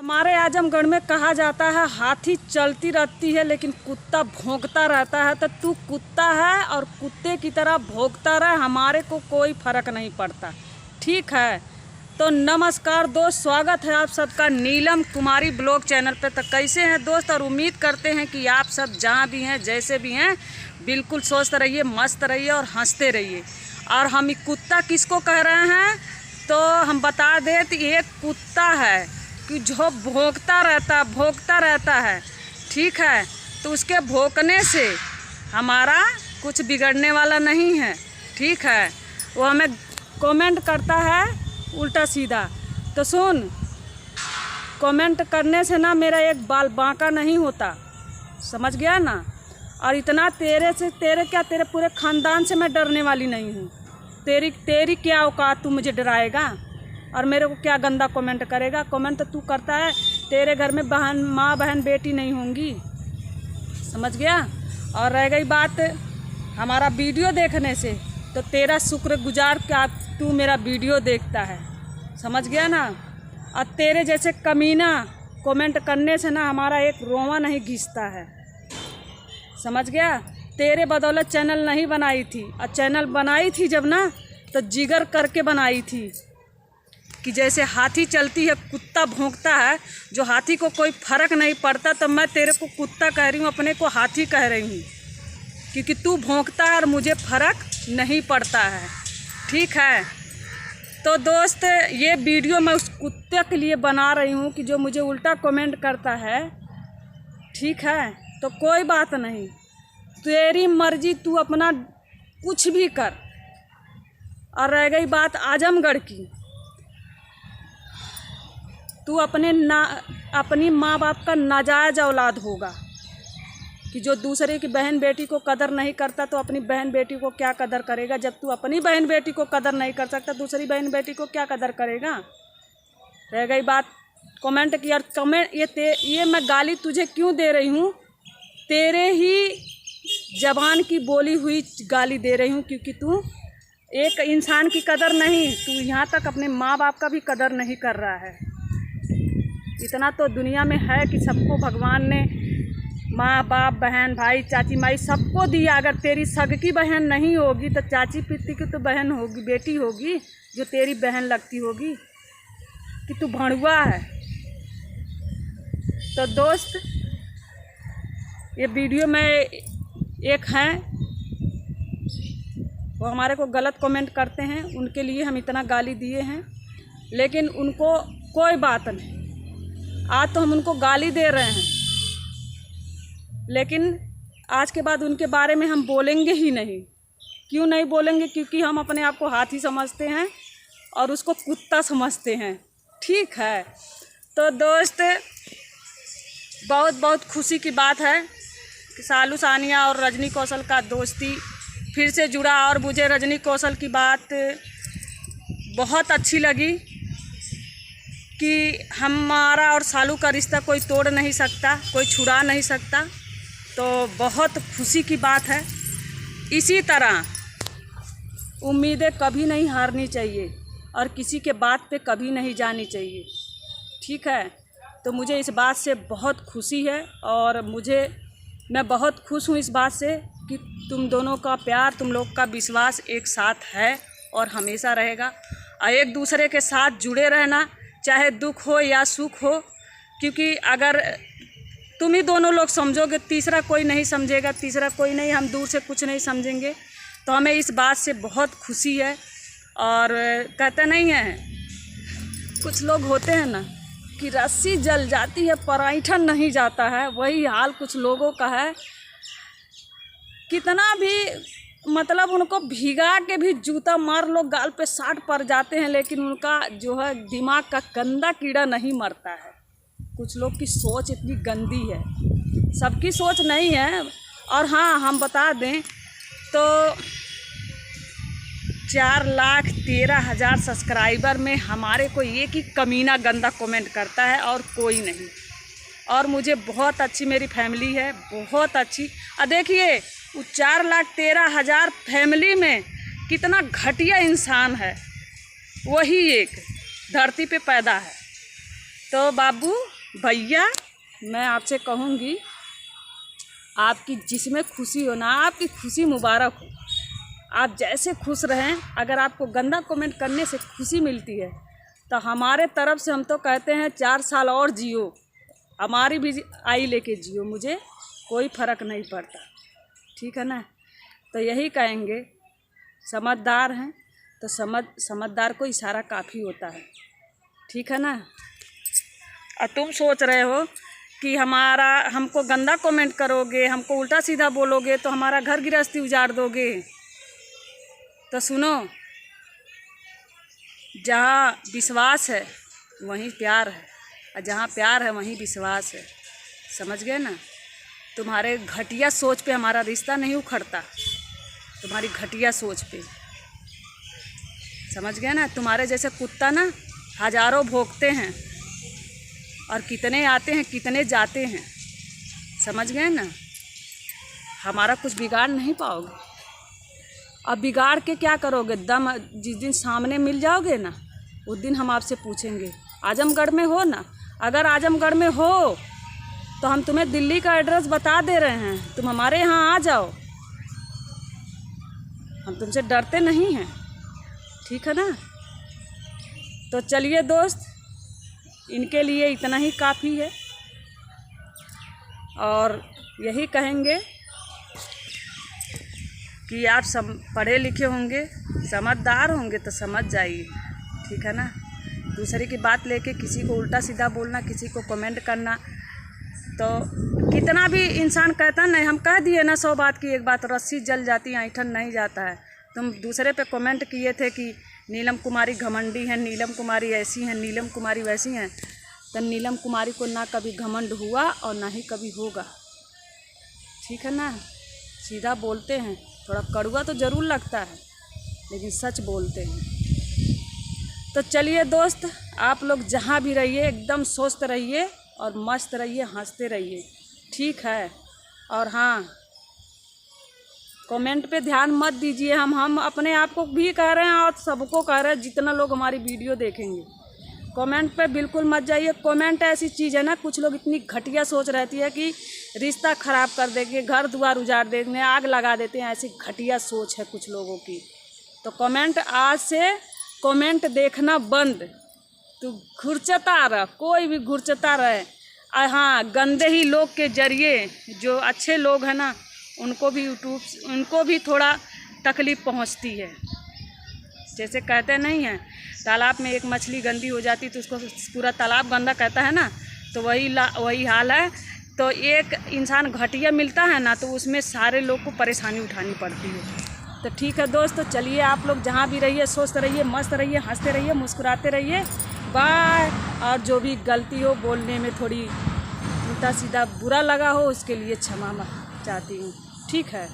हमारे आजमगढ़ में कहा जाता है हाथी चलती रहती है लेकिन कुत्ता भौंकता रहता है। तो तू कुत्ता है और कुत्ते की तरह भौंकता रहे, हमारे को कोई फ़र्क नहीं पड़ता, ठीक है। तो नमस्कार दोस्त, स्वागत है आप सबका नीलम कुमारी ब्लॉग चैनल पे। तो कैसे हैं दोस्त, और उम्मीद करते हैं कि आप सब जहाँ भी हैं जैसे भी हैं बिल्कुल स्वस्थ रहिए, मस्त रहिए और हंसते रहिए। और हम कुत्ता किसको कह रहे हैं तो हम बता दें तो एक कुत्ता है कि जो भौंकता रहता है, ठीक है। तो उसके भौंकने से हमारा कुछ बिगड़ने वाला नहीं है, ठीक है। वो हमें कमेंट करता है उल्टा सीधा। तो सुन, कमेंट करने से ना मेरा एक बाल बांका नहीं होता, समझ गया ना। और इतना तेरे पूरे ख़ानदान से मैं डरने वाली नहीं हूँ। तेरी क्या औकात, तू मुझे डराएगा और मेरे को क्या गंदा कमेंट करेगा। कमेंट तो तू करता है, तेरे घर में माँ बहन बेटी नहीं होंगी, समझ गया। और रह गई बात हमारा वीडियो देखने से, तो तेरा शुक्रगुजार क्या तू मेरा वीडियो देखता है, समझ गया ना। और तेरे जैसे कमीना कमेंट करने से ना हमारा एक रोवा नहीं घिसता है, समझ गया। तेरे बदौलत चैनल नहीं बनाई थी, और चैनल बनाई थी जब ना तो जिगर करके बनाई थी कि जैसे हाथी चलती है कुत्ता भौंकता है, जो हाथी को कोई फ़र्क नहीं पड़ता। तो मैं तेरे को कुत्ता कह रही हूँ, अपने को हाथी कह रही हूँ, क्योंकि तू भौंकता है और मुझे फ़र्क नहीं पड़ता है, ठीक है। तो दोस्त, ये वीडियो मैं उस कुत्ते के लिए बना रही हूँ कि जो मुझे उल्टा कमेंट करता है, ठीक है। तो कोई बात नहीं, तेरी मर्जी, तू अपना कुछ भी कर। और रह गई बात आजमगढ़ की, तू अपनी माँ बाप का नाजायज़ औलाद होगा कि जो दूसरे की बहन बेटी को कदर नहीं करता तो अपनी बहन बेटी को क्या कदर करेगा। जब तू अपनी बहन बेटी को कदर नहीं कर सकता, दूसरी बहन बेटी को क्या कदर करेगा। रह गई बात कमेंट की, और कमेंट ये मैं गाली तुझे क्यों दे रही हूँ, तेरे ही ज़बान की बोली हुई गाली दे रही हूँ, क्योंकि तू एक इंसान की कदर नहीं, तू यहाँ तक अपने माँ बाप का भी कदर नहीं कर रहा है। इतना तो दुनिया में है कि सबको भगवान ने माँ बाप, बहन भाई, चाची माई सबको दिया। अगर तेरी सग की बहन नहीं होगी तो चाची पित्ती की तो बहन होगी, बेटी होगी जो तेरी बहन लगती होगी, कि तू भड़ुआ है। तो दोस्त, ये वीडियो में एक हैं वो हमारे को गलत कमेंट करते हैं, उनके लिए हम इतना गाली दिए हैं, लेकिन उनको कोई बात नहीं। आज तो हम उनको गाली दे रहे हैं, लेकिन आज के बाद उनके बारे में हम बोलेंगे ही नहीं। क्यों नहीं बोलेंगे, क्योंकि हम अपने आप को हाथी समझते हैं और उसको कुत्ता समझते हैं, ठीक है। तो दोस्त, बहुत बहुत खुशी की बात है कि शालू सानिया और रजनी कौशल का दोस्ती फिर से जुड़ा। और मुझे रजनी कौशल की बात बहुत अच्छी लगी कि हमारा और शालू का रिश्ता कोई तोड़ नहीं सकता, कोई छुड़ा नहीं सकता। तो बहुत खुशी की बात है। इसी तरह उम्मीदें कभी नहीं हारनी चाहिए और किसी के बात पे कभी नहीं जानी चाहिए, ठीक है। तो मुझे इस बात से बहुत खुशी है, और मैं बहुत खुश हूँ इस बात से कि तुम दोनों का प्यार, तुम लोग का विश्वास एक साथ है और हमेशा रहेगा। और एक दूसरे के साथ जुड़े रहना, चाहे दुख हो या सुख हो, क्योंकि अगर तुम ही दोनों लोग समझोगे, तीसरा कोई नहीं समझेगा, तीसरा कोई नहीं, हम दूर से कुछ नहीं समझेंगे। तो हमें इस बात से बहुत खुशी है। और कहते नहीं हैं, कुछ लोग होते हैं ना कि रस्सी जल जाती है पर ऐंठन नहीं जाता है, वही हाल कुछ लोगों का है। कितना भी मतलब उनको भिगा के भी जूता मार लो, गाल पे साट पड़ जाते हैं, लेकिन उनका जो है दिमाग का गंदा कीड़ा नहीं मरता है। कुछ लोग की सोच इतनी गंदी है, सबकी सोच नहीं है। और हाँ, हम बता दें तो 4,13,000 सब्सक्राइबर में हमारे को एक ही कमीना गंदा कमेंट करता है और कोई नहीं। और मुझे बहुत अच्छी मेरी फैमिली है, बहुत अच्छी। और देखिए, वो 4,13,000 फैमिली में कितना घटिया इंसान है, वही एक धरती पे पैदा है। तो बाबू, भैया मैं आपसे कहूँगी, आपकी जिसमें खुशी हो ना, आपकी खुशी मुबारक हो। आप जैसे खुश रहें। अगर आपको गंदा कमेंट करने से खुशी मिलती है तो हमारे तरफ से हम तो कहते हैं 4 साल और जियो, हमारी भी आई लेके जियो, मुझे कोई फ़र्क नहीं पड़ता। ठीक है ना। तो यही कहेंगे, समझदार हैं तो समझदार को इशारा काफ़ी होता है। ठीक है ना। और तुम सोच रहे हो कि हमको गंदा कमेंट करोगे, हमको उल्टा सीधा बोलोगे तो हमारा घर गृहस्थी उजाड़ दोगे। तो सुनो, जहाँ विश्वास है वहीं प्यार है, और जहाँ प्यार है वहीं विश्वास है। समझ गए ना। तुम्हारे घटिया सोच पे हमारा रिश्ता नहीं उखड़ता, तुम्हारी घटिया सोच पे। समझ गए ना। तुम्हारे जैसे कुत्ता ना हज़ारों भौंकते हैं, और कितने आते हैं कितने जाते हैं। समझ गए ना। हमारा कुछ बिगाड़ नहीं पाओगे। अब बिगाड़ के क्या करोगे? दम जिस दिन सामने मिल जाओगे ना, उस दिन हम आपसे पूछेंगे आजमगढ़ में हो ना। अगर आजमगढ़ में हो तो हम तुम्हें दिल्ली का एड्रेस बता दे रहे हैं, तुम हमारे यहाँ आ जाओ। हम तुमसे डरते नहीं हैं। ठीक है ना। तो चलिए दोस्त, इनके लिए इतना ही काफ़ी है। और यही कहेंगे कि आप सब पढ़े लिखे होंगे, समझदार होंगे तो समझ जाइए। ठीक है ना। दूसरे की बात लेके किसी को उल्टा सीधा बोलना, किसी को कमेंट करना, तो कितना भी इंसान कहता नहीं, हम कह दिए ना 100 बात की एक बात, रस्सी जल जाती है, ऐंठन नहीं जाता है। तुम दूसरे पे कमेंट किए थे कि नीलम कुमारी घमंडी हैं, नीलम कुमारी ऐसी हैं, नीलम कुमारी वैसी हैं। तो नीलम कुमारी को ना कभी घमंड हुआ और ना ही कभी होगा। ठीक है ना। सीधा बोलते हैं, थोड़ा कड़वा तो ज़रूर लगता है लेकिन सच बोलते हैं। तो चलिए दोस्त, आप लोग जहाँ भी रहिए एकदम स्वस्थ रहिए और मस्त रहिए, हंसते रहिए। ठीक है। और हाँ, कमेंट पे ध्यान मत दीजिए। हम अपने आप को भी कह रहे हैं और सबको कह रहे हैं, जितना लोग हमारी वीडियो देखेंगे, कमेंट पे बिल्कुल मत जाइए। कमेंट ऐसी चीज़ है ना, कुछ लोग इतनी घटिया सोच रहती है कि रिश्ता ख़राब कर देंगे, घर द्वार उजाड़ देंगे, आग लगा देते हैं। ऐसी घटिया सोच है कुछ लोगों की। तो कमेंट आज से कमेंट देखना बंद। तू घुरचता रह, कोई भी घुरचता रहे। हाँ, गंदे ही लोग के जरिए जो अच्छे लोग हैं ना, उनको भी थोड़ा तकलीफ़ पहुंचती है। जैसे कहते नहीं हैं, तालाब में एक मछली गंदी हो जाती तो उसको पूरा तालाब गंदा कहता है ना, तो वही हाल है। तो एक इंसान घटिया मिलता है ना, तो उसमें सारे लोग को परेशानी उठानी पड़ती है। तो ठीक है दोस्तों, चलिए आप लोग जहाँ भी रहिए स्वस्थ रहिए, मस्त रहिए, हंसते रहिए, मुस्कुराते रहिए। बाय। और जो भी गलती हो, बोलने में थोड़ी उल्टा सीधा बुरा लगा हो, उसके लिए क्षमा चाहती हूँ। ठीक है।